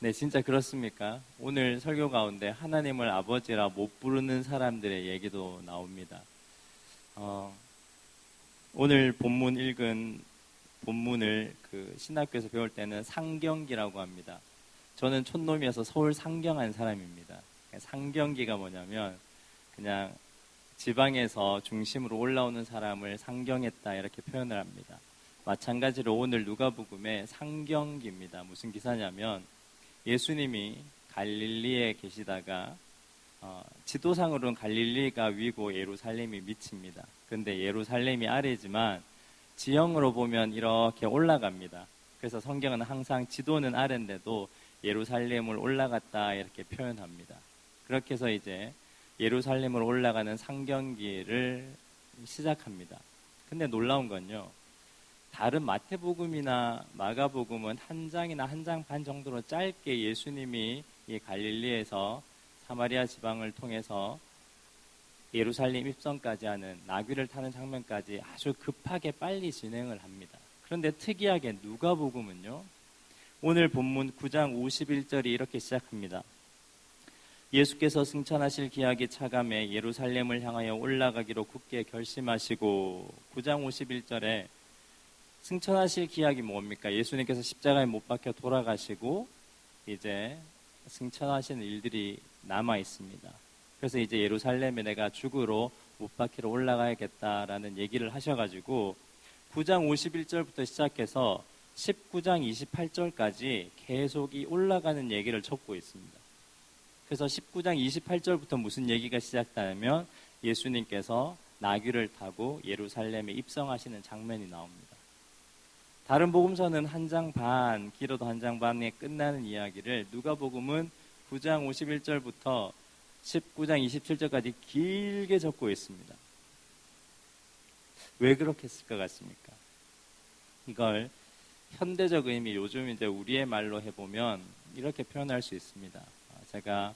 네, 진짜 그렇습니까? 오늘 설교 가운데 하나님을 아버지라 못 부르는 사람들의 얘기도 나옵니다. 오늘 본문 읽은 본문을 신학교에서 배울 때는 상경기라고 합니다. 저는 촌놈이어서 서울 상경한 사람입니다. 상경기가 뭐냐면 그냥 지방에서 중심으로 올라오는 사람을 상경했다 이렇게 표현을 합니다. 마찬가지로 오늘 누가복음의 상경기입니다. 무슨 기사냐면 예수님이 갈릴리에 계시다가 지도상으로는 갈릴리가 위고 예루살렘이 밑입니다. 그런데 예루살렘이 아래지만 지형으로 보면 이렇게 올라갑니다. 그래서 성경은 항상 지도는 아래인데도 예루살렘을 올라갔다 이렇게 표현합니다. 그렇게 해서 이제 예루살렘으로 올라가는 상경기를 시작합니다. 근데 놀라운 건요, 다른 마태복음이나 마가복음은 한 장이나 한 장 반 정도로 짧게 예수님이 이 갈릴리에서 사마리아 지방을 통해서 예루살렘 입성까지 하는 나귀를 타는 장면까지 아주 급하게 빨리 진행을 합니다. 그런데 특이하게 누가복음은요, 오늘 본문 9장 51절이 이렇게 시작합니다. 예수께서 승천하실 기약이 차감해 예루살렘을 향하여 올라가기로 굳게 결심하시고, 9장 51절에 승천하실 기약이 뭡니까? 예수님께서 십자가에 못 박혀 돌아가시고 이제 승천하시는 일들이 남아 있습니다. 그래서 이제 예루살렘에 내가 죽으러 못 박히러 올라가야겠다라는 얘기를 하셔가지고 9장 51절부터 시작해서 19장 28절까지 계속 이 올라가는 얘기를 적고 있습니다. 그래서 19장 28절부터 무슨 얘기가 시작되냐면 예수님께서 나귀를 타고 예루살렘에 입성하시는 장면이 나옵니다. 다른 복음서는 한 장 반, 길어도 한 장 반에 끝나는 이야기를 누가복음은 9장 51절부터 19장 27절까지 길게 적고 있습니다. 왜 그렇게 했을 것 같습니까? 이걸 현대적 의미, 요즘 이제 우리의 말로 해보면 이렇게 표현할 수 있습니다. 제가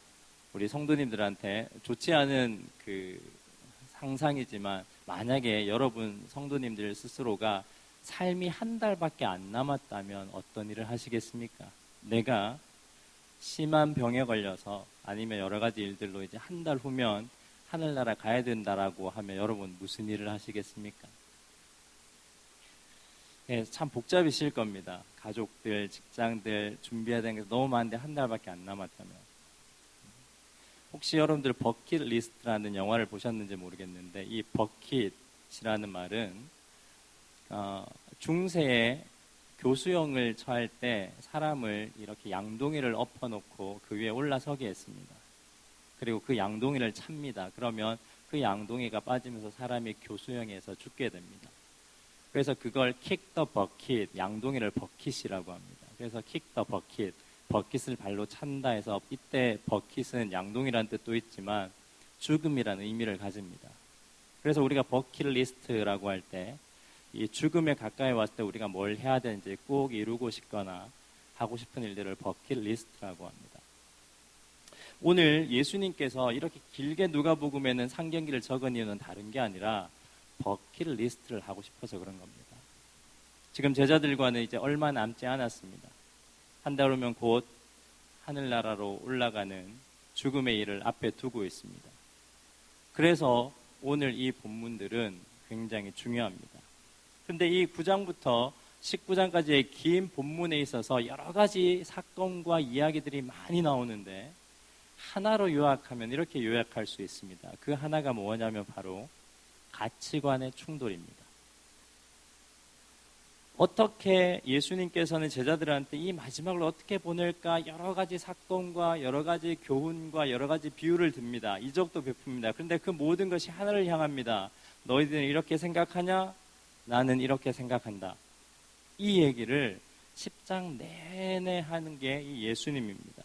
우리 성도님들한테 좋지 않은 상상이지만 만약에 여러분 성도님들 스스로가 삶이 한 달밖에 안 남았다면 어떤 일을 하시겠습니까? 내가 심한 병에 걸려서 아니면 여러 가지 일들로 이제 한 달 후면 하늘나라 가야 된다라고 하면 여러분 무슨 일을 하시겠습니까? 네, 참 복잡이실 겁니다. 가족들, 직장들 준비해야 되는 게 너무 많은데 한 달밖에 안 남았다면. 혹시 여러분들 버킷리스트라는 영화를 보셨는지 모르겠는데 이 버킷이라는 말은 중세에 교수형을 처할 때 사람을 이렇게 양동이를 엎어놓고 그 위에 올라서게 했습니다. 그리고 그 양동이를 찹니다. 그러면 그 양동이가 빠지면서 사람이 교수형에서 죽게 됩니다. 그래서 그걸 kick the bucket, 양동이를 버킷이라고 합니다. 그래서 kick the bucket, 버킷을 발로 찬다 해서 이때 버킷은 양동이라는 뜻도 있지만 죽음이라는 의미를 가집니다. 그래서 우리가 버킷리스트라고 할 때 이 죽음에 가까이 왔을 때 우리가 뭘 해야 되는지 꼭 이루고 싶거나 하고 싶은 일들을 버킷리스트라고 합니다. 오늘 예수님께서 이렇게 길게 누가복음에는 상경기를 적은 이유는 다른 게 아니라 버킷리스트를 하고 싶어서 그런 겁니다. 지금 제자들과는 이제 얼마 남지 않았습니다. 한 달 후면 곧 하늘나라로 올라가는 죽음의 일을 앞에 두고 있습니다. 그래서 오늘 이 본문들은 굉장히 중요합니다. 그런데 이 9장부터 19장까지의 긴 본문에 있어서 여러 가지 사건과 이야기들이 많이 나오는데 하나로 요약하면 이렇게 요약할 수 있습니다. 그 하나가 뭐냐면 바로 가치관의 충돌입니다. 어떻게 예수님께서는 제자들한테 이 마지막을 어떻게 보낼까 여러 가지 사건과 여러 가지 교훈과 여러 가지 비유를 듭니다. 이적도 베풉니다. 그런데 그 모든 것이 하나를 향합니다. 너희들은 이렇게 생각하냐? 나는 이렇게 생각한다. 이 얘기를 10장 내내 하는 게 이 예수님입니다.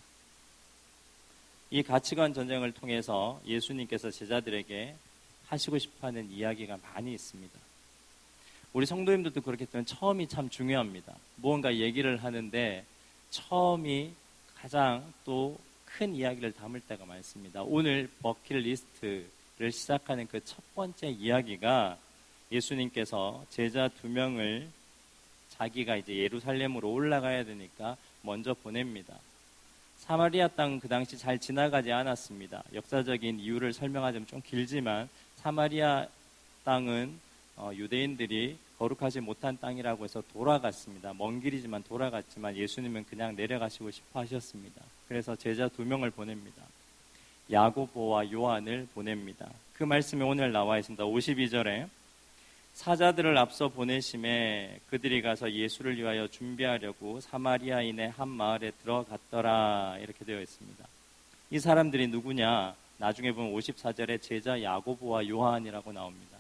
이 가치관 전쟁을 통해서 예수님께서 제자들에게 하시고 싶어하는 이야기가 많이 있습니다. 우리 성도님들도 그렇기 때문에 처음이 참 중요합니다. 무언가 얘기를 하는데 처음이 가장 또 큰 이야기를 담을 때가 많습니다. 오늘 버킷리스트를 시작하는 그 첫 번째 이야기가 예수님께서 제자 2명을 자기가 이제 예루살렘으로 올라가야 되니까 먼저 보냅니다. 사마리아 땅 그 당시 잘 지나가지 않았습니다. 역사적인 이유를 설명하자면 좀 길지만 사마리아 땅은 유대인들이 거룩하지 못한 땅이라고 해서 돌아갔습니다. 먼 길이지만 돌아갔지만 예수님은 그냥 내려가시고 싶어 하셨습니다. 그래서 제자 2명을 보냅니다. 야고보와 요한을 보냅니다. 그 말씀이 오늘 나와 있습니다. 52절에 사자들을 앞서 보내심에 그들이 가서 예수를 위하여 준비하려고 사마리아인의 한 마을에 들어갔더라, 이렇게 되어 있습니다. 이 사람들이 누구냐? 나중에 보면 54절에 제자 야고보와 요한이라고 나옵니다.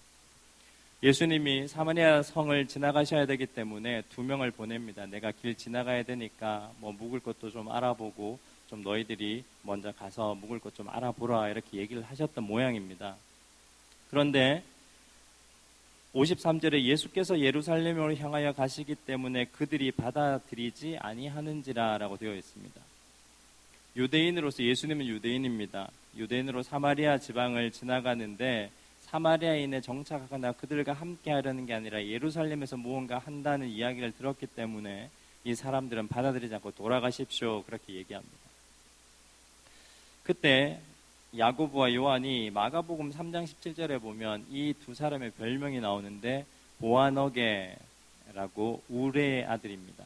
예수님이 사마리아 성을 지나가셔야 되기 때문에 2명을 보냅니다. 내가 길 지나가야 되니까 묵을 것도 좀 알아보고 좀 너희들이 먼저 가서 묵을 것 좀 알아보라, 이렇게 얘기를 하셨던 모양입니다. 그런데 53절에 예수께서 예루살렘으로 향하여 가시기 때문에 그들이 받아들이지 아니하는지라 라고 되어 있습니다. 유대인으로서 예수님은 유대인입니다. 유대인으로 사마리아 지방을 지나가는데 사마리아인에 정착하거나 그들과 함께 하려는 게 아니라 예루살렘에서 무언가 한다는 이야기를 들었기 때문에 이 사람들은 받아들이지 않고 돌아가십시오, 그렇게 얘기합니다. 그때 야고보와 요한이 마가복음 3장 17절에 보면 이 2사람의 별명이 나오는데 보아너게라고 우레의 아들입니다.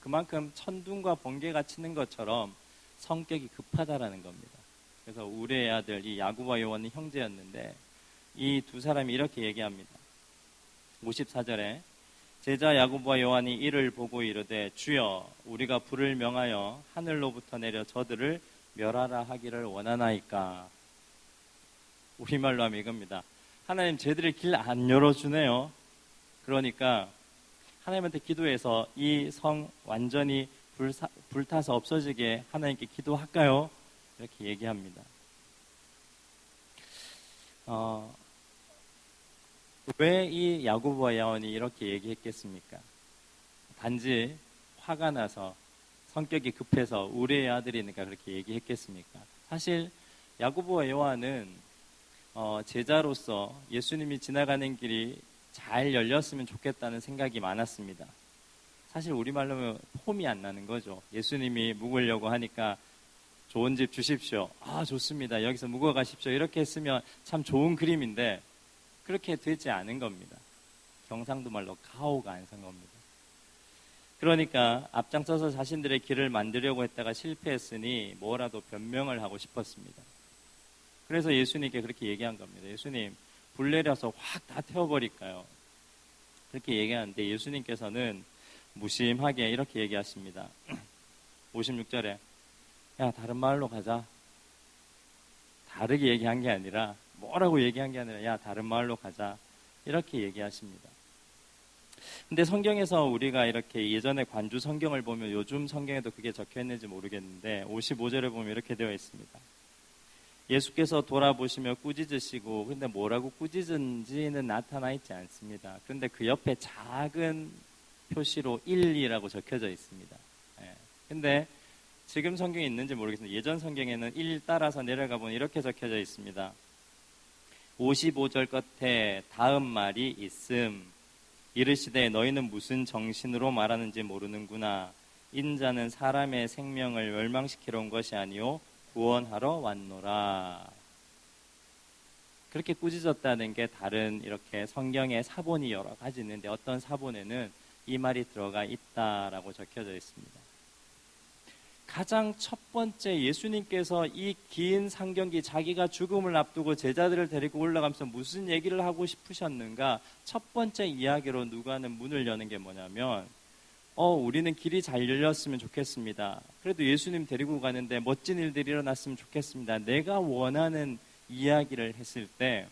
그만큼 천둥과 번개가 치는 것처럼 성격이 급하다라는 겁니다. 그래서 우레의 아들 이 야고보와 요한은 형제였는데 이 2사람이 이렇게 얘기합니다. 54절에 제자 야고보와 요한이 이를 보고 이르되 주여 우리가 불을 명하여 하늘로부터 내려 저들을 멸하라 하기를 원하나이까. 우리말로 하면 이겁니다. 하나님 쟤들의 길 안 열어주네요. 그러니까 하나님한테 기도해서 이 성 완전히 불타서 없어지게 하나님께 기도할까요? 이렇게 얘기합니다. 왜 이 야고보와 요한이 이렇게 얘기했겠습니까? 단지 화가 나서 성격이 급해서 우레의 아들이니까 그렇게 얘기했겠습니까? 사실 야고보와 요한은 제자로서 예수님이 지나가는 길이 잘 열렸으면 좋겠다는 생각이 많았습니다. 사실 우리말로 하면 폼이 안 나는 거죠. 예수님이 묵으려고 하니까 좋은 집 주십시오. 아, 좋습니다. 여기서 묵어 가십시오. 이렇게 했으면 참 좋은 그림인데 그렇게 되지 않은 겁니다. 경상도 말로 가오가 안 선 겁니다. 그러니까 앞장서서 자신들의 길을 만들려고 했다가 실패했으니 뭐라도 변명을 하고 싶었습니다. 그래서 예수님께 그렇게 얘기한 겁니다. 예수님, 불 내려서 확 다 태워버릴까요? 그렇게 얘기하는데 예수님께서는 무심하게 이렇게 얘기하십니다. 56절에 야, 다른 마을로 가자. 다르게 얘기한 게 아니라 뭐라고 얘기한 게 아니라 야, 다른 마을로 가자. 이렇게 얘기하십니다. 근데 성경에서 우리가 이렇게 예전에 관주 성경을 보면 요즘 성경에도 그게 적혀 있는지 모르겠는데 55절에 보면 이렇게 되어 있습니다. 예수께서 돌아보시며 꾸짖으시고, 근데 뭐라고 꾸짖은지는 나타나 있지 않습니다. 그런데 그 옆에 작은 표시로 1,2라고 적혀져 있습니다. 근데 지금 성경에 있는지 모르겠습니다. 예전 성경에는 1 따라서 내려가 보면 이렇게 적혀져 있습니다. 55절 끝에 다음 말이 있음. 이르시되 너희는 무슨 정신으로 말하는지 모르는구나. 인자는 사람의 생명을 멸망시키러 온 것이 아니요 구원하러 왔노라. 그렇게 꾸짖었다는 게 다른 이렇게 성경의 사본이 여러 가지 있는데 어떤 사본에는 이 말이 들어가 있다라고 적혀져 있습니다. 가장 첫 번째 예수님께서 이 긴 상경기 자기가 죽음을 앞두고 제자들을 데리고 올라가면서 무슨 얘기를 하고 싶으셨는가? 첫 번째 이야기로 누가는 문을 여는 게 뭐냐면 우리는 길이 잘 열렸으면 좋겠습니다. 그래도 예수님 데리고 가는데 멋진 일들이 일어났으면 좋겠습니다. 내가 원하는 이야기를 했을 때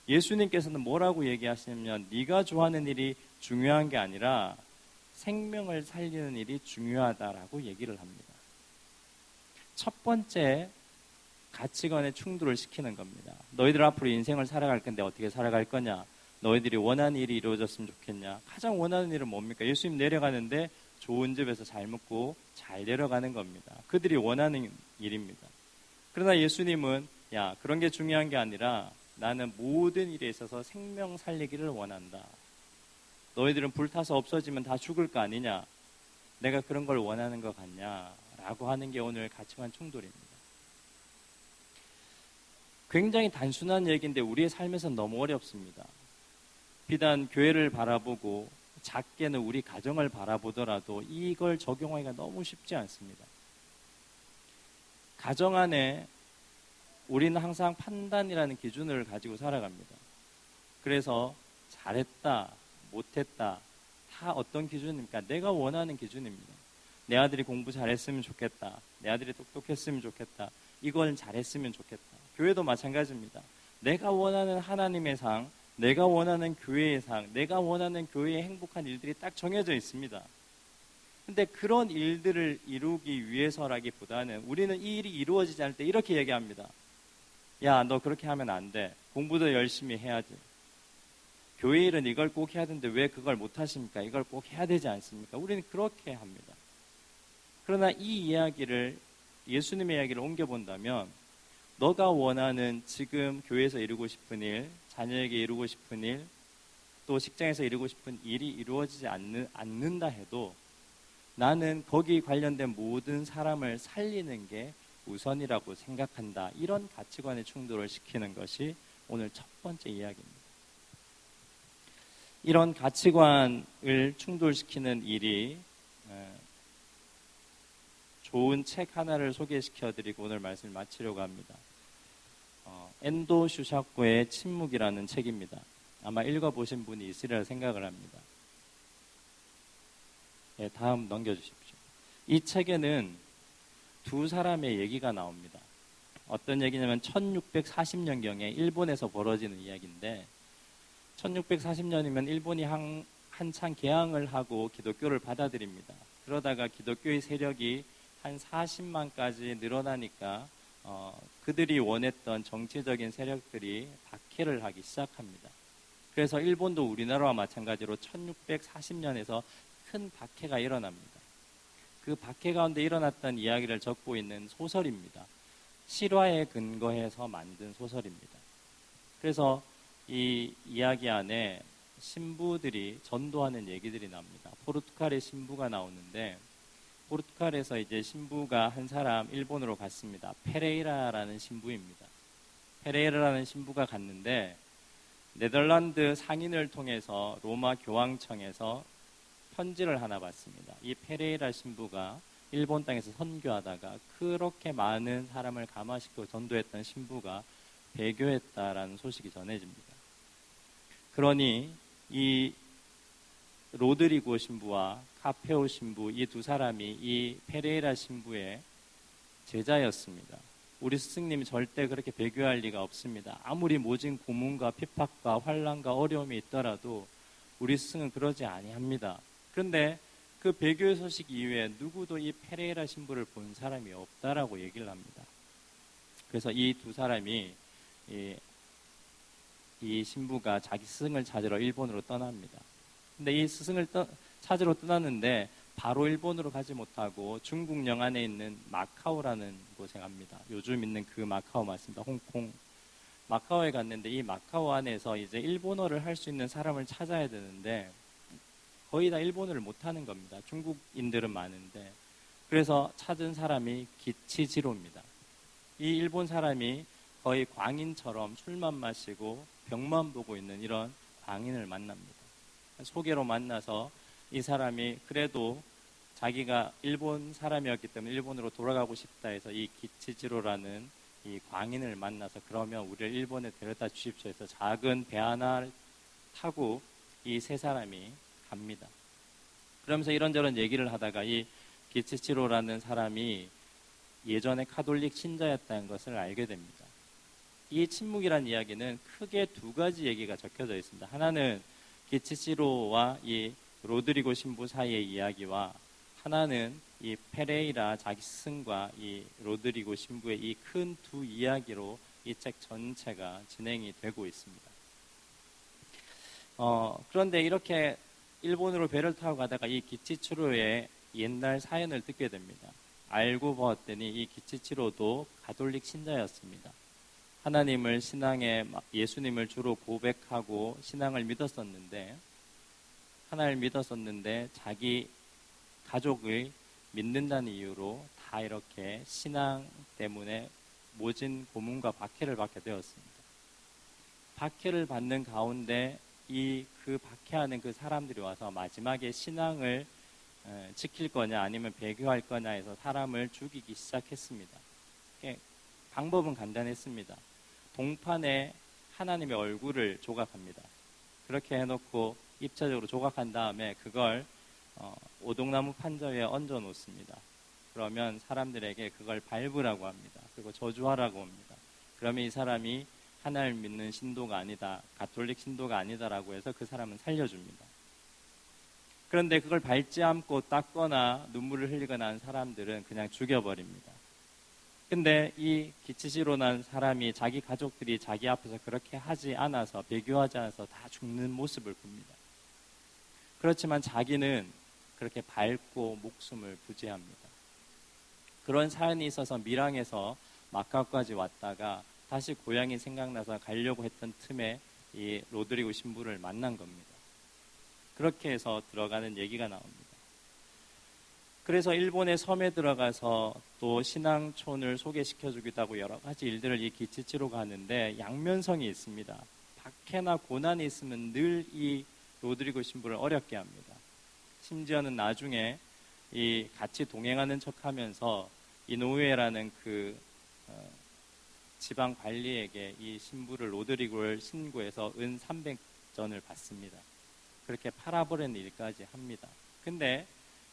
예수님께서는 뭐라고 얘기하시냐면 네가 좋아하는 일이 중요한 게 아니라 생명을 살리는 일이 중요하다라고 얘기를 합니다. 첫 번째 가치관의 충돌을 시키는 겁니다. 너희들 앞으로 인생을 살아갈 건데 어떻게 살아갈 거냐? 너희들이 원하는 일이 이루어졌으면 좋겠냐? 가장 원하는 일은 뭡니까? 예수님 내려가는데 좋은 집에서 잘 먹고 잘 내려가는 겁니다. 그들이 원하는 일입니다. 그러나 예수님은 야, 그런 게 중요한 게 아니라 나는 모든 일에 있어서 생명 살리기를 원한다. 너희들은 불타서 없어지면 다 죽을 거 아니냐? 내가 그런 걸 원하는 것 같냐? 라고 하는 게 오늘 가치관 충돌입니다. 굉장히 단순한 얘기인데 우리의 삶에서는 너무 어렵습니다. 비단 교회를 바라보고 작게는 우리 가정을 바라보더라도 이걸 적용하기가 너무 쉽지 않습니다. 가정 안에 우리는 항상 판단이라는 기준을 가지고 살아갑니다. 그래서 잘했다, 못했다, 다 어떤 기준입니까? 내가 원하는 기준입니다. 내 아들이 공부 잘했으면 좋겠다. 내 아들이 똑똑했으면 좋겠다. 이걸 잘했으면 좋겠다. 교회도 마찬가지입니다. 내가 원하는 하나님의 상, 내가 원하는 교회의 상, 내가 원하는 교회의 행복한 일들이 딱 정해져 있습니다. 근데 그런 일들을 이루기 위해서라기보다는 우리는 이 일이 이루어지지 않을 때 이렇게 얘기합니다. 야, 너 그렇게 하면 안 돼. 공부도 열심히 해야지. 교회 일은 이걸 꼭 해야 되는데 왜 그걸 못 하십니까? 이걸 꼭 해야 되지 않습니까? 우리는 그렇게 합니다. 그러나 이 이야기를, 예수님의 이야기를 옮겨본다면 너가 원하는 지금 교회에서 이루고 싶은 일, 자녀에게 이루고 싶은 일, 또 직장에서 이루고 싶은 일이 이루어지지 않는다 해도 나는 거기 관련된 모든 사람을 살리는 게 우선이라고 생각한다. 이런 가치관의 충돌을 시키는 것이 오늘 첫 번째 이야기입니다. 이런 가치관을 충돌시키는 일이 좋은 책 하나를 소개시켜드리고 오늘 말씀을 마치려고 합니다. 엔도 슈샤코의 침묵이라는 책입니다. 아마 읽어보신 분이 있으리라 생각을 합니다. 네, 다음 넘겨주십시오. 이 책에는 두 사람의 얘기가 나옵니다. 어떤 얘기냐면 1640년경에 일본에서 벌어지는 이야기인데 1640년이면 일본이 한창 개항을 하고 기독교를 받아들입니다. 그러다가 기독교의 세력이 한 40만까지 늘어나니까 그들이 원했던 정치적인 세력들이 박해를 하기 시작합니다. 그래서 일본도 우리나라와 마찬가지로 1640년에서 큰 박해가 일어납니다. 그 박해 가운데 일어났던 이야기를 적고 있는 소설입니다. 실화에 근거해서 만든 소설입니다. 그래서 이 이야기 안에 신부들이 전도하는 얘기들이 나옵니다. 포르투갈의 신부가 나오는데 포르투갈에서 이제 신부가 한 사람 일본으로 갔습니다. 페레이라라는 신부입니다. 페레이라라는 신부가 갔는데 네덜란드 상인을 통해서 로마 교황청에서 편지를 하나 받습니다. 이 페레이라 신부가 일본 땅에서 선교하다가 그렇게 많은 사람을 감화시키고 전도했던 신부가 배교했다라는 소식이 전해집니다. 그러니 이 로드리고 신부와 카페오 신부 이 두 사람이 이 페레이라 신부의 제자였습니다. 우리 스승님이 절대 그렇게 배교할 리가 없습니다. 아무리 모진 고문과 핍박과 환난과 어려움이 있더라도 우리 스승은 그러지 아니합니다. 그런데 그 배교의 소식 이후에 누구도 이 페레이라 신부를 본 사람이 없다라고 얘기를 합니다. 그래서 이 두 사람이 이 신부가 자기 스승을 찾으러 일본으로 떠납니다. 근데 이 스승을 찾으러 떠났는데 바로 일본으로 가지 못하고 중국 영안에 있는 마카오라는 곳에 갑니다. 요즘 있는 그 마카오 맞습니다. 홍콩. 마카오에 갔는데 이 마카오 안에서 이제 일본어를 할 수 있는 사람을 찾아야 되는데 거의 다 일본어를 못하는 겁니다. 중국인들은 많은데. 그래서 찾은 사람이 기치지로입니다. 이 일본 사람이 거의 광인처럼 술만 마시고 병만 보고 있는 이런 광인을 만납니다. 소개로 만나서 이 사람이 그래도 자기가 일본 사람이었기 때문에 일본으로 돌아가고 싶다 해서 이 기치지로라는 이 광인을 만나서 그러면 우리를 일본에 데려다 주십시오 해서 작은 배 하나를 타고 이 세 사람이 갑니다. 그러면서 이런저런 얘기를 하다가 이 기치지로라는 사람이 예전에 카톨릭 신자였다는 것을 알게 됩니다. 이 침묵이라는 이야기는 크게 두 가지 얘기가 적혀져 있습니다. 하나는 기치지로와 이 로드리고 신부 사이의 이야기와 하나는 이 페레이라 자기 스승과 이 로드리고 신부의 이 큰 두 이야기로 이 책 전체가 진행이 되고 있습니다. 그런데 이렇게 일본으로 배를 타고 가다가 이 기치치로의 옛날 사연을 듣게 됩니다. 알고 보았더니 이 기치치로도 가톨릭 신자였습니다. 하나님을 신앙에 예수님을 주로 고백하고 신앙을 믿었었는데 하나님을 믿었었는데 자기 가족의 믿는다는 이유로 다 이렇게 신앙 때문에 모진 고문과 박해를 받게 되었습니다. 박해를 받는 가운데 그 박해하는 그 사람들이 와서 마지막에 신앙을 지킬 거냐 아니면 배교할 거냐 해서 사람을 죽이기 시작했습니다. 방법은 간단했습니다. 동판에 하나님의 얼굴을 조각합니다. 그렇게 해놓고 입체적으로 조각한 다음에 그걸 오동나무 판자 위에 얹어 놓습니다. 그러면 사람들에게 그걸 밟으라고 합니다. 그리고 저주하라고 합니다. 그러면 이 사람이 하나님을 믿는 신도가 아니다, 가톨릭 신도가 아니다라고 해서 그 사람은 살려줍니다. 그런데 그걸 밟지 않고 닦거나 눈물을 흘리거나 한 사람들은 그냥 죽여버립니다. 근데 이 기치지로 난 사람이 자기 가족들이 자기 앞에서 그렇게 하지 않아서, 배교하지 않아서 다 죽는 모습을 봅니다. 그렇지만 자기는 그렇게 밟고 목숨을 부지합니다. 그런 사연이 있어서 밀양에서 마카오까지 왔다가 다시 고향이 생각나서 가려고 했던 틈에 이 로드리고 신부를 만난 겁니다. 그렇게 해서 들어가는 얘기가 나옵니다. 그래서 일본의 섬에 들어가서 또 신앙촌을 소개시켜주기도 하고 여러 가지 일들을 이 기치치로가 하는데 양면성이 있습니다. 박해나 고난이 있으면 늘 이 로드리고 신부를 어렵게 합니다. 심지어는 나중에 이 같이 동행하는 척하면서 이 노우에라는 그 지방 관리에게 이 신부를 로드리고를 신고해서 은 300전을 받습니다. 그렇게 팔아버리는 일까지 합니다. 근데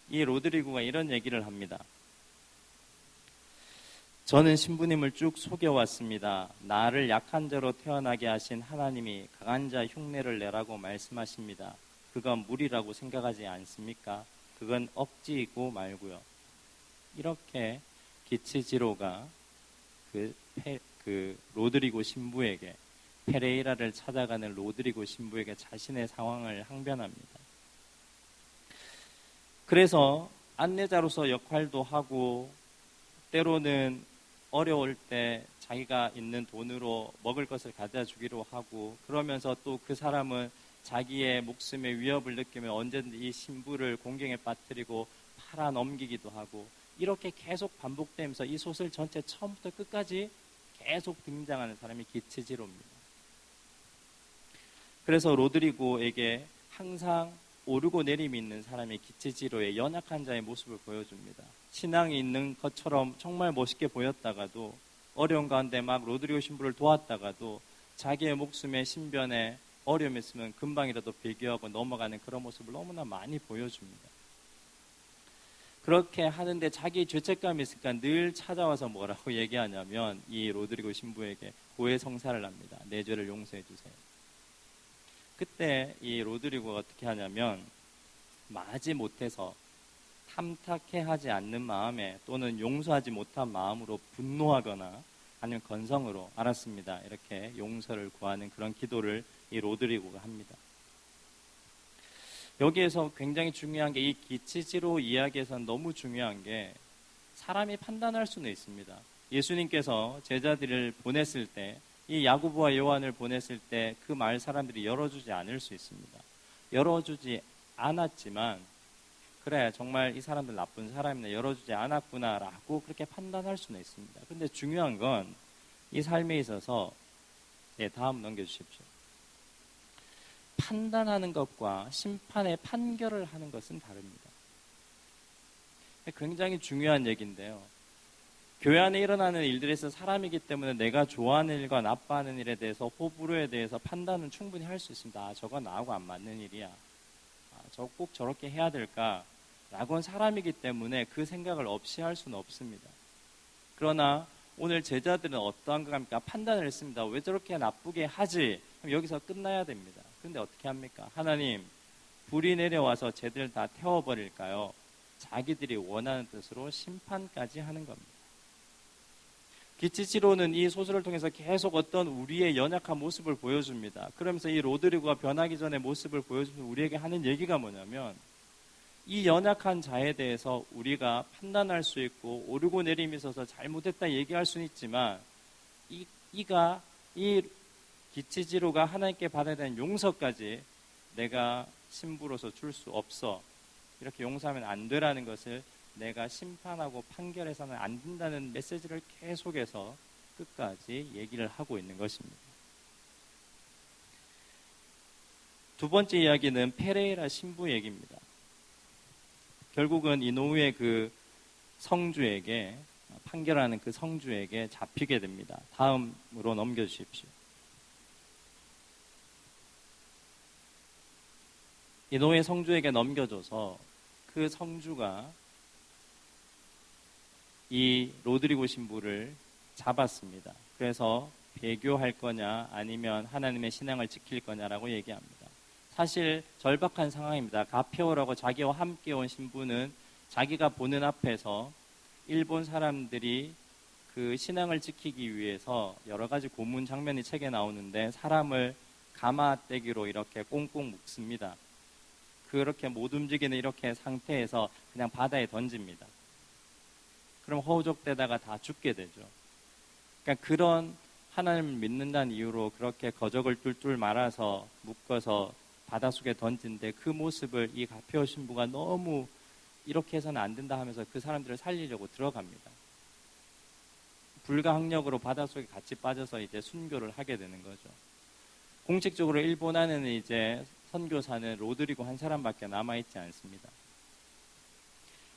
이 로드리고가 이런 얘기를 합니다. 저는 신부님을 쭉 속여왔습니다. 나를 약한 자로 태어나게 하신 하나님이 강한 자 흉내를 내라고 말씀하십니다. 그건 무리라고 생각하지 않습니까? 그건 억지이고 말고요. 이렇게 기치지로가 그 로드리고 신부에게, 페레이라를 찾아가는 로드리고 신부에게 자신의 상황을 항변합니다. 그래서 안내자로서 역할도 하고 때로는 어려울 때 자기가 있는 돈으로 먹을 것을 가져다 주기로 하고, 그러면서 또 그 사람은 자기의 목숨의 위협을 느끼면 언제든지 이 신부를 공경에 빠뜨리고 팔아 넘기기도 하고, 이렇게 계속 반복되면서 이 소설 전체 처음부터 끝까지 계속 등장하는 사람이 기치지로입니다. 그래서 로드리고에게 항상 오르고 내림이 있는 사람이 기치지로의 연약한 자의 모습을 보여줍니다. 신앙이 있는 것처럼 정말 멋있게 보였다가도, 어려운 가운데 막 로드리고 신부를 도왔다가도 자기의 목숨의 신변에 어려움이 있으면 금방이라도 배교하고 넘어가는 그런 모습을 너무나 많이 보여줍니다. 그렇게 하는데 자기 죄책감이 있으니까 늘 찾아와서 뭐라고 얘기하냐면, 이 로드리고 신부에게 고해성사를 합니다. 내 죄를 용서해 주세요. 그때 이 로드리고가 어떻게 하냐면, 마지 못해서 탐탁해 하지 않는 마음에, 또는 용서하지 못한 마음으로 분노하거나 아니면 건성으로 알았습니다, 이렇게 용서를 구하는 그런 기도를 이 로드리고가 합니다. 여기에서 굉장히 중요한 게, 이 기치지로 이야기에서는 너무 중요한 게 사람이 판단할 수는 있습니다. 예수님께서 제자들을 보냈을 때, 이 야고보와 요한을 보냈을 때 그 말 사람들이 열어주지 않을 수 있습니다. 열어주지 않았지만, 그래 정말 이 사람들 나쁜 사람이네, 열어주지 않았구나라고 그렇게 판단할 수는 있습니다. 근데 중요한 건 이 삶에 있어서, 다음 넘겨주십시오. 판단하는 것과 심판의 판결을 하는 것은 다릅니다. 굉장히 중요한 얘기인데요. 교회 안에 일어나는 일들에서 사람이기 때문에 내가 좋아하는 일과 나빠하는 일에 대해서, 호불호에 대해서 판단은 충분히 할 수 있습니다. 아, 저건 나하고 안 맞는 일이야. 저 꼭 저렇게 해야 될까? 라고는 사람이기 때문에 그 생각을 없이 할 수는 없습니다. 그러나 오늘 제자들은 어떠한 것 합니까? 판단을 했습니다. 왜 저렇게 나쁘게 하지? 그럼 여기서 끝나야 됩니다. 그런데 어떻게 합니까? 하나님, 불이 내려와서 쟤들 다 태워버릴까요? 자기들이 원하는 뜻으로 심판까지 하는 겁니다. 기치지로는 이 소설을 통해서 계속 어떤 우리의 연약한 모습을 보여줍니다. 그러면서 이 로드리고가 변하기 전의 모습을 보여주면서 우리에게 하는 얘기가 뭐냐면, 이 연약한 자에 대해서 우리가 판단할 수 있고 오르고 내림이 있어서 잘못했다 얘기할 수는 있지만, 이 기치지로가 하나님께 받아야 되는 용서까지 내가 신부로서 줄 수 없어, 이렇게 용서하면 안 되라는 것을 내가 심판하고 판결해서는 안 된다는 메시지를 계속해서 끝까지 얘기를 하고 있는 것입니다. 두 번째 이야기는 페레이라 신부 얘기입니다. 결국은 이 노후의 그 성주에게, 판결하는 그 성주에게 잡히게 됩니다. 다음으로 넘겨주십시오. 이 노후의 성주에게 넘겨줘서 그 성주가 이 로드리고 신부를 잡았습니다. 그래서 배교할 거냐 아니면 하나님의 신앙을 지킬 거냐라고 얘기합니다. 사실 절박한 상황입니다. 가페오라고 자기와 함께 온 신부는 자기가 보는 앞에서 일본 사람들이 그 신앙을 지키기 위해서 여러 가지 고문 장면이 책에 나오는데 사람을 가마떼기로 이렇게 꽁꽁 묶습니다. 그렇게 못 움직이는 이렇게 상태에서 그냥 바다에 던집니다. 그럼 허우적대다가 다 죽게 되죠. 그러니까 그런 하나님을 믿는다는 이유로 그렇게 거적을 뚫뚫 말아서 묶어서 바닷속에 던진데 그 모습을 이 가페오 신부가 너무 이렇게 해서는 안 된다 하면서 그 사람들을 살리려고 들어갑니다. 불가항력으로 바닷속에 같이 빠져서 이제 순교를 하게 되는 거죠. 공식적으로 일본 안에는 이제 선교사는 로드리고 한 사람밖에 남아있지 않습니다.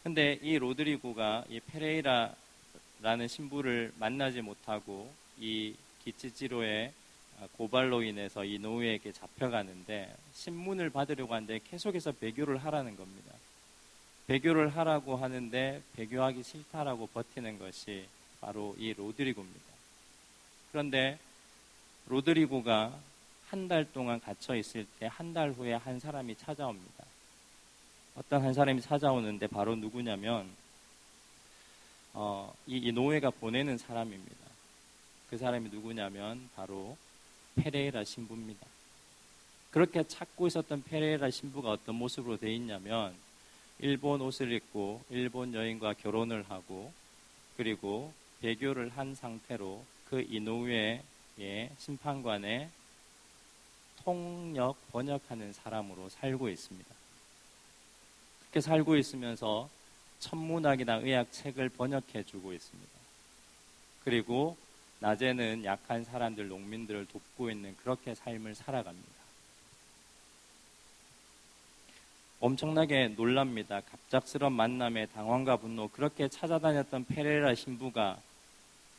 근데 이 로드리고가 이 페레이라라는 신부를 만나지 못하고 이 기치지로의 고발로 인해서 이 노우에게 잡혀가는데 신문을 받으려고 하는데 계속해서 배교를 하라는 겁니다. 배교를 하라고 하는데 배교하기 싫다라고 버티는 것이 바로 이 로드리고입니다. 그런데 로드리고가 한 달 동안 갇혀 있을 때 한 달 후에 한 사람이 찾아옵니다. 어떤 한 사람이 찾아오는데 바로 누구냐면 이 노예가 보내는 사람입니다. 그 사람이 누구냐면 바로 페레이라 신부입니다. 그렇게 찾고 있었던 페레이라 신부가 어떤 모습으로 되어 있냐면 일본 옷을 입고 일본 여인과 결혼을 하고 그리고 배교를 한 상태로 그 이노우에의 심판관에 통역, 번역하는 사람으로 살고 있습니다. 그렇게 살고 있으면서 천문학이나 의학 책을 번역해주고 있습니다. 그리고 낮에는 약한 사람들, 농민들을 돕고 있는 그렇게 삶을 살아갑니다. 엄청나게 놀랍니다. 갑작스런 만남에 당황과 분노, 그렇게 찾아다녔던 페레라 신부가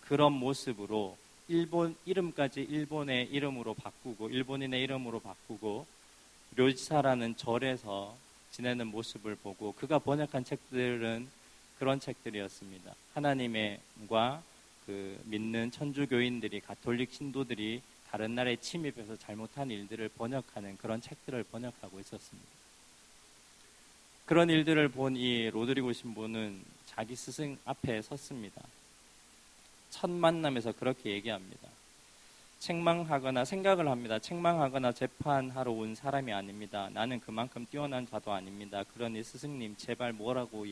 그런 모습으로 일본 이름까지 일본의 이름으로 바꾸고 일본인의 이름으로 바꾸고 료지사라는 절에서 지내는 모습을 보고 그가 번역한 책들은 그런 책들이었습니다. 하나님과 그 믿는 천주교인들이 가톨릭 신도들이 다른 나라에 침입해서 잘못한 일들을 번역하는 그런 책들을 번역하고 있었습니다. 그런 일들을 본 이 로드리고 신부는 자기 스승 앞에 섰습니다. 첫 만남에서 그렇게 얘기합니다. 책망하거나 생각을 합니다. 책망하거나 재판하러 온 사람이 아닙니다. 나는 그만큼 뛰어난 자도 아닙니다. 그러니 스승님 제발 뭐라고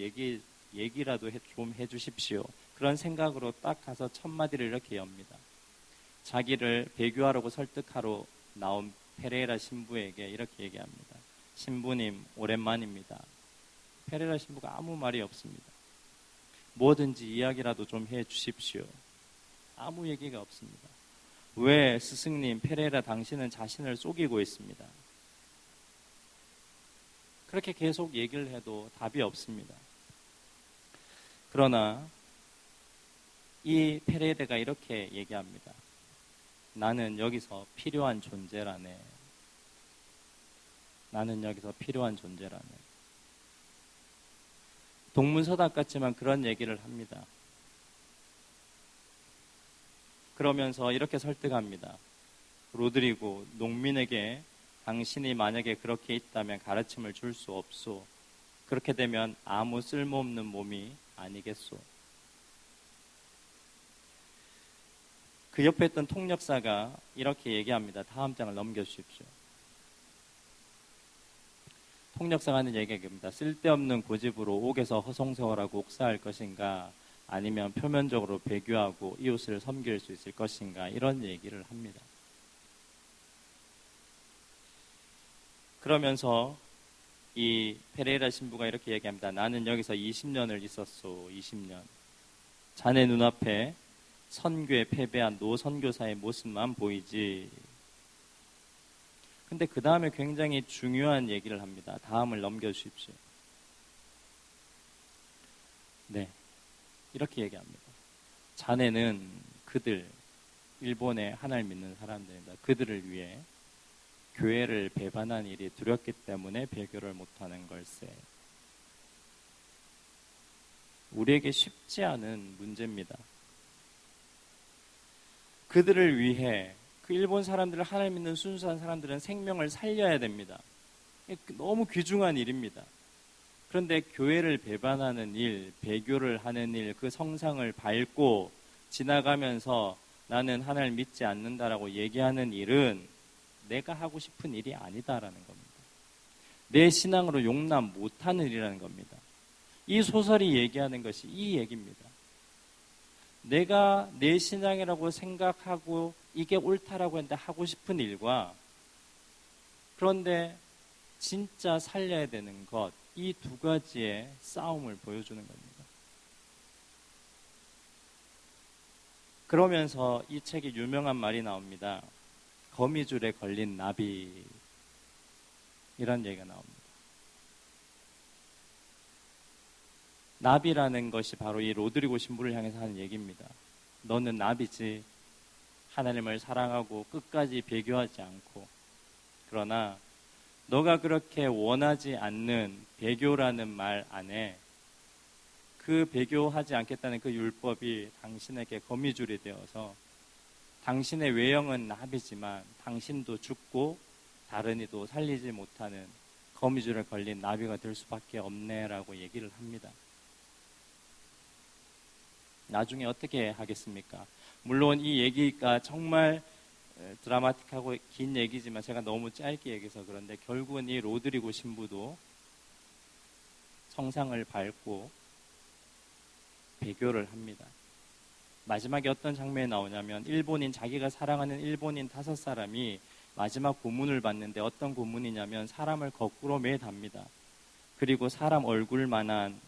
얘기라도 좀 해주십시오. 그런 생각으로 딱 가서 첫 마디를 이렇게 엽니다. 자기를 배교하라고 설득하러 나온 페레라 신부에게 이렇게 얘기합니다. 신부님 오랜만입니다. 페레라 신부가 아무 말이 없습니다. 뭐든지 이야기라도 좀 해주십시오. 아무 얘기가 없습니다. 왜 스승님 페레라 당신은 자신을 속이고 있습니다. 그렇게 계속 얘기를 해도 답이 없습니다. 그러나 이 페레라가 이렇게 얘기합니다. 나는 여기서 필요한 존재라네. 나는 여기서 필요한 존재라네. 동문서답 같지만 그런 얘기를 합니다. 그러면서 이렇게 설득합니다. 로드리고 농민에게 당신이 만약에 그렇게 있다면 가르침을 줄 수 없소. 그렇게 되면 아무 쓸모없는 몸이 아니겠소. 그 옆에 있던 통역사가 이렇게 얘기합니다. 다음 장을 넘겨주십시오. 통역사가 하는 얘기입니다. 쓸데없는 고집으로 옥에서 허송세월하고 옥사할 것인가 아니면 표면적으로 배교하고 이웃을 섬길 수 있을 것인가 이런 얘기를 합니다. 그러면서 이 페레이라 신부가 이렇게 얘기합니다. 나는 여기서 20년을 있었소. 20년. 자네 눈앞에 선교에 패배한 노선교사의 모습만 보이지. 근데 그 다음에 굉장히 중요한 얘기를 합니다. 다음을 넘겨주십시오. 네, 이렇게 얘기합니다. 자네는 그들, 일본의 하나님 믿는 사람들입니다. 그들을 위해 교회를 배반한 일이 두렵기 때문에 배교를 못하는 걸세. 우리에게 쉽지 않은 문제입니다. 그들을 위해, 그 일본 사람들을 하나님 믿는 순수한 사람들은 생명을 살려야 됩니다. 너무 귀중한 일입니다. 그런데 교회를 배반하는 일, 배교를 하는 일, 그 성상을 밟고 지나가면서 나는 하나님을 믿지 않는다라고 얘기하는 일은 내가 하고 싶은 일이 아니다라는 겁니다. 내 신앙으로 용납 못하는 일이라는 겁니다. 이 소설이 얘기하는 것이 이 얘기입니다. 내가 내 신앙이라고 생각하고 이게 옳다라고 했는데 하고 싶은 일과, 그런데 진짜 살려야 되는 것, 이 두 가지의 싸움을 보여주는 겁니다. 그러면서 이 책에 유명한 말이 나옵니다. 거미줄에 걸린 나비, 이런 얘기가 나옵니다. 나비라는 것이 바로 이 로드리고 신부를 향해서 하는 얘기입니다. 너는 나비지. 하나님을 사랑하고 끝까지 배교하지 않고, 그러나 너가 그렇게 원하지 않는 배교라는 말 안에 그 배교하지 않겠다는 그 율법이 당신에게 거미줄이 되어서 당신의 외형은 나비지만 당신도 죽고 다른 이도 살리지 못하는 거미줄에 걸린 나비가 될 수밖에 없네라고 얘기를 합니다. 나중에 어떻게 하겠습니까? 물론 이 얘기가 정말 드라마틱하고 긴 얘기지만 제가 너무 짧게 얘기해서 그런데 결국은 이 로드리고 신부도 성상을 밟고 배교를 합니다. 마지막에 어떤 장면이 나오냐면 자기가 사랑하는 일본인 5사람이 마지막 고문을 받는데 어떤 고문이냐면 사람을 거꾸로 매답니다. 그리고 사람 얼굴만한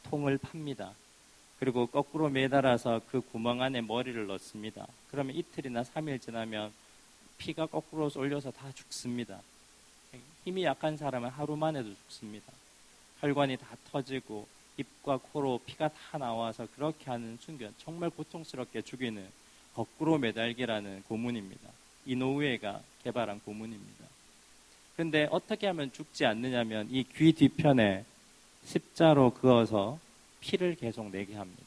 통을 팝니다. 그리고 거꾸로 매달아서 그 구멍 안에 머리를 넣습니다. 그러면 이틀이나 3일 지나면 피가 거꾸로 쏠려서 다 죽습니다. 힘이 약한 사람은 하루 만에도 죽습니다. 혈관이 다 터지고 입과 코로 피가 다 나와서 그렇게 하는 순간 정말 고통스럽게 죽이는 거꾸로 매달기라는 고문입니다. 이노우에가 개발한 고문입니다. 그런데 어떻게 하면 죽지 않느냐면 이 귀 뒤편에 십자로 그어서 피를 계속 내게 합니다.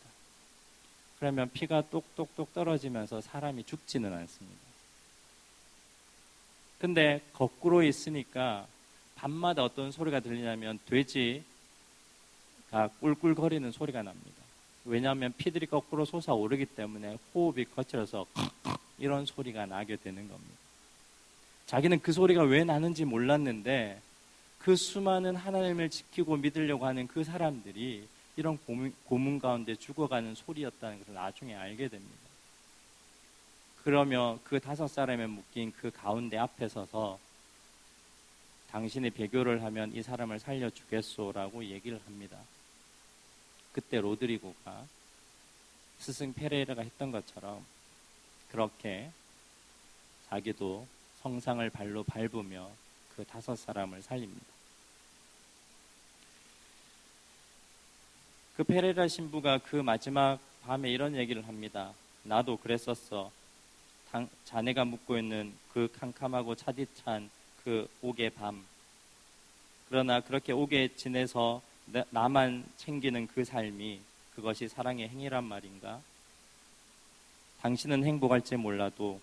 그러면 피가 똑똑똑 떨어지면서 사람이 죽지는 않습니다. 근데 거꾸로 있으니까 밤마다 어떤 소리가 들리냐면 돼지가 꿀꿀거리는 소리가 납니다. 왜냐하면 피들이 거꾸로 솟아오르기 때문에 호흡이 거칠어서 이런 소리가 나게 되는 겁니다. 자기는 그 소리가 왜 나는지 몰랐는데 그 수많은 하나님을 지키고 믿으려고 하는 그 사람들이 이런 고문 가운데 죽어가는 소리였다는 것을 나중에 알게 됩니다. 그러며 그 5사람에 묶인 그 가운데 앞에 서서 당신이 배교를 하면 이 사람을 살려주겠소라고 얘기를 합니다. 그때 로드리고가 스승 페레이라가 했던 것처럼 그렇게 자기도 성상을 발로 밟으며 그 5사람을 살립니다. 그 페레이라 신부가 그 마지막 밤에 이런 얘기를 합니다. 나도 그랬었어. 자네가 묵고 있는 그 캄캄하고 차디찬 그 옥의 밤. 그러나 그렇게 옥에 지내서 나만 챙기는 그 삶이 그것이 사랑의 행위란 말인가? 당신은 행복할지 몰라도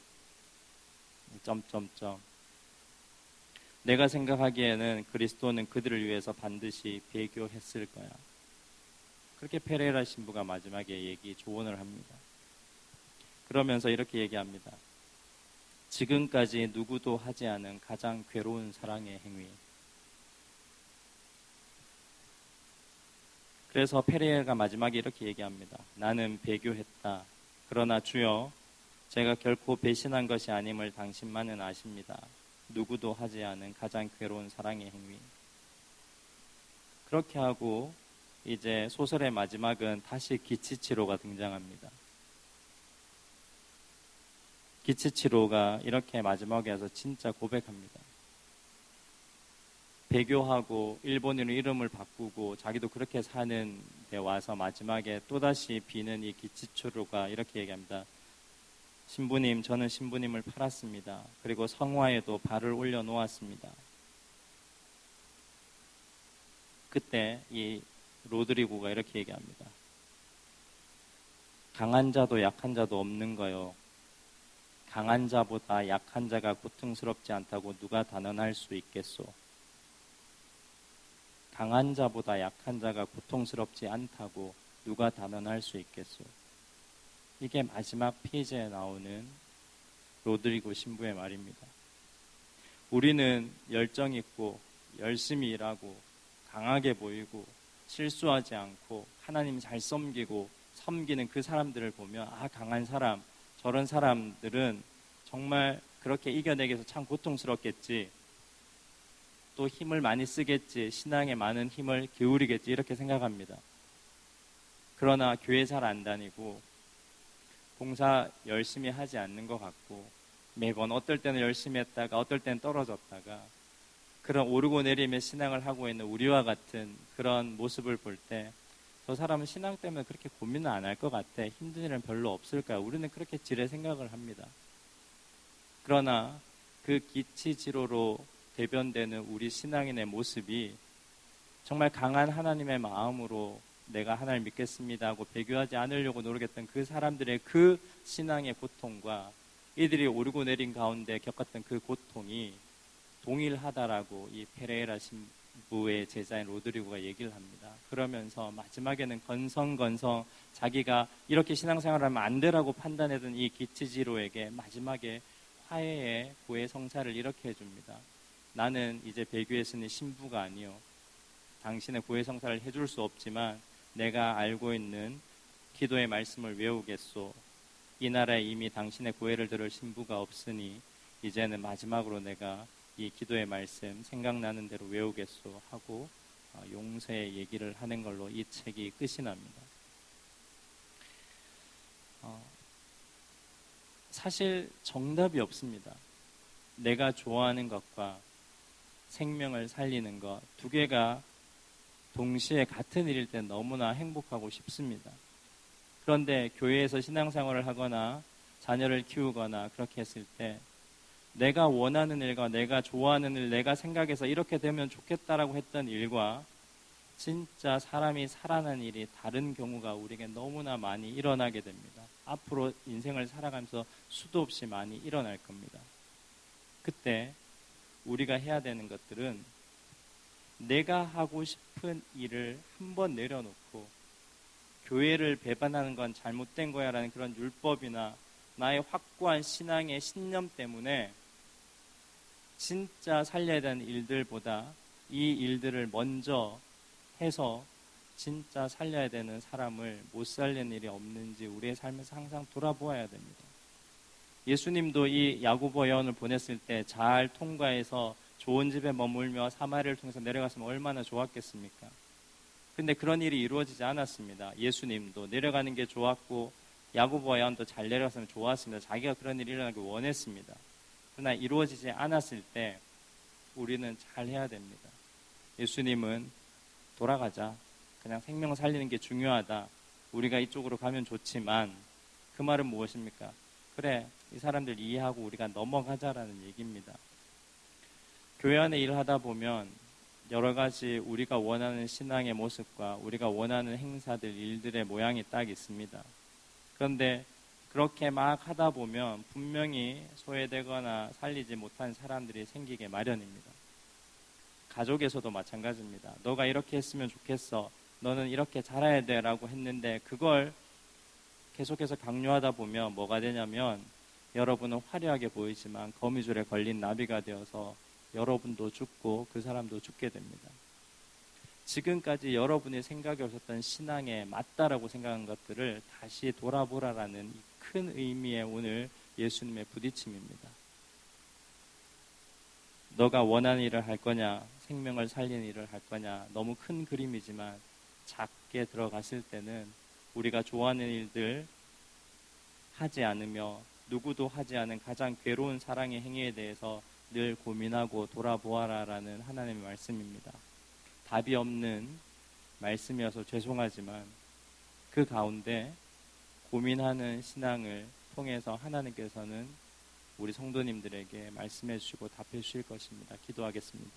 내가 생각하기에는 그리스도는 그들을 위해서 반드시 배교했을 거야. 그렇게 페레이라 신부가 마지막에 조언을 합니다. 그러면서 이렇게 얘기합니다. 지금까지 누구도 하지 않은 가장 괴로운 사랑의 행위. 그래서 페레이라가 마지막에 이렇게 얘기합니다. 나는 배교했다. 그러나 주여, 제가 결코 배신한 것이 아님을 당신만은 아십니다. 누구도 하지 않은 가장 괴로운 사랑의 행위. 그렇게 하고 이제 소설의 마지막은 다시 기치치로가 등장합니다. 기치치로가 이렇게 마지막에 와서 진짜 고백합니다. 배교하고 일본인으로 이름을 바꾸고 자기도 그렇게 사는 데 와서 마지막에 또다시 비는 이 기치치로가 이렇게 얘기합니다. 신부님, 저는 신부님을 팔았습니다. 그리고 성화에도 발을 올려놓았습니다. 그때 이 로드리고가 이렇게 얘기합니다. 강한 자도 약한 자도 없는 거요. 강한 자보다 약한 자가 고통스럽지 않다고 누가 단언할 수 있겠소? 강한 자보다 약한 자가 고통스럽지 않다고 누가 단언할 수 있겠소? 이게 마지막 페이지에 나오는 로드리고 신부의 말입니다. 우리는 열정 있고 열심히 일하고 강하게 보이고 실수하지 않고 하나님 잘 섬기고 섬기는 그 사람들을 보면 아, 강한 사람, 저런 사람들은 정말 그렇게 이겨내기 위해서 참 고통스럽겠지, 또 힘을 많이 쓰겠지, 신앙에 많은 힘을 기울이겠지, 이렇게 생각합니다. 그러나 교회 잘 안 다니고 봉사 열심히 하지 않는 것 같고 매번 어떨 때는 열심히 했다가 어떨 때는 떨어졌다가 그런 오르고 내리며 신앙을 하고 있는 우리와 같은 그런 모습을 볼 때 저 사람은 신앙 때문에 그렇게 고민을 안 할 것 같아, 힘든 일은 별로 없을 거야, 우리는 그렇게 지레 생각을 합니다. 그러나 그 기치지로로 대변되는 우리 신앙인의 모습이 정말 강한 하나님의 마음으로 내가 하나님을 믿겠습니다 하고 배교하지 않으려고 노력했던 그 사람들의 그 신앙의 고통과 이들이 오르고 내린 가운데 겪었던 그 고통이 동일하다라고 이 페레이라 신부의 제자인 로드리고가 얘기를 합니다. 그러면서 마지막에는 건성건성 자기가 이렇게 신앙생활을 하면 안 되라고 판단했던 이 기치지로에게 마지막에 화해의 고해 성사를 이렇게 해줍니다. 나는 이제 배교에 쓰는 신부가 아니요, 당신의 고해 성사를 해줄 수 없지만 내가 알고 있는 기도의 말씀을 외우겠소. 이 나라에 이미 당신의 고해를 들을 신부가 없으니 이제는 마지막으로 내가 이 기도의 말씀 생각나는 대로 외우겠소 하고 용서의 얘기를 하는 걸로 이 책이 끝이 납니다. 사실 정답이 없습니다. 내가 좋아하는 것과 생명을 살리는 것 두 개가 동시에 같은 일일 때 너무나 행복하고 싶습니다. 그런데 교회에서 신앙생활을 하거나 자녀를 키우거나 그렇게 했을 때 내가 원하는 일과 내가 좋아하는 일, 내가 생각해서 이렇게 되면 좋겠다라고 했던 일과 진짜 사람이 살아난 일이 다른 경우가 우리에게 너무나 많이 일어나게 됩니다. 앞으로 인생을 살아가면서 수도 없이 많이 일어날 겁니다. 그때 우리가 해야 되는 것들은 내가 하고 싶은 일을 한번 내려놓고 교회를 배반하는 건 잘못된 거야 라는 그런 율법이나 나의 확고한 신앙의 신념 때문에 진짜 살려야 되는 일들보다 이 일들을 먼저 해서 진짜 살려야 되는 사람을 못 살리는 일이 없는지 우리의 삶에서 항상 돌아보아야 됩니다. 예수님도 이 야고보 여원을 보냈을 때 잘 통과해서 좋은 집에 머물며 사마리아를 통해서 내려갔으면 얼마나 좋았겠습니까? 근데 그런 일이 이루어지지 않았습니다. 예수님도 내려가는 게 좋았고 야고보와 요한도 잘 내려갔으면 좋았습니다. 자기가 그런 일이 일어나기 원했습니다. 그러나 이루어지지 않았을 때 우리는 잘 해야 됩니다. 예수님은 돌아가자, 그냥 생명 살리는 게 중요하다, 우리가 이쪽으로 가면 좋지만 그 말은 무엇입니까? 그래, 이 사람들 이해하고 우리가 넘어가자라는 얘기입니다. 교회 안에 일을 하다 보면 여러 가지 우리가 원하는 신앙의 모습과 우리가 원하는 행사들, 일들의 모양이 딱 있습니다. 그런데 그렇게 막 하다 보면 분명히 소외되거나 살리지 못한 사람들이 생기게 마련입니다. 가족에서도 마찬가지입니다. 너가 이렇게 했으면 좋겠어, 너는 이렇게 살아야 돼 라고 했는데 그걸 계속해서 강요하다 보면 뭐가 되냐면 여러분은 화려하게 보이지만 거미줄에 걸린 나비가 되어서 여러분도 죽고 그 사람도 죽게 됩니다. 지금까지 여러분이 생각해 오셨던 신앙에 맞다라고 생각한 것들을 다시 돌아보라라는 큰 의미의 오늘 예수님의 부딪힘입니다. 너가 원하는 일을 할 거냐, 생명을 살리는 일을 할 거냐, 너무 큰 그림이지만 작게 들어갔을 때는 우리가 좋아하는 일들 하지 않으며 누구도 하지 않은 가장 괴로운 사랑의 행위에 대해서 늘 고민하고 돌아보아라라는 하나님의 말씀입니다. 답이 없는 말씀이어서 죄송하지만 그 가운데 고민하는 신앙을 통해서 하나님께서는 우리 성도님들에게 말씀해 주시고 답해 주실 것입니다. 기도하겠습니다.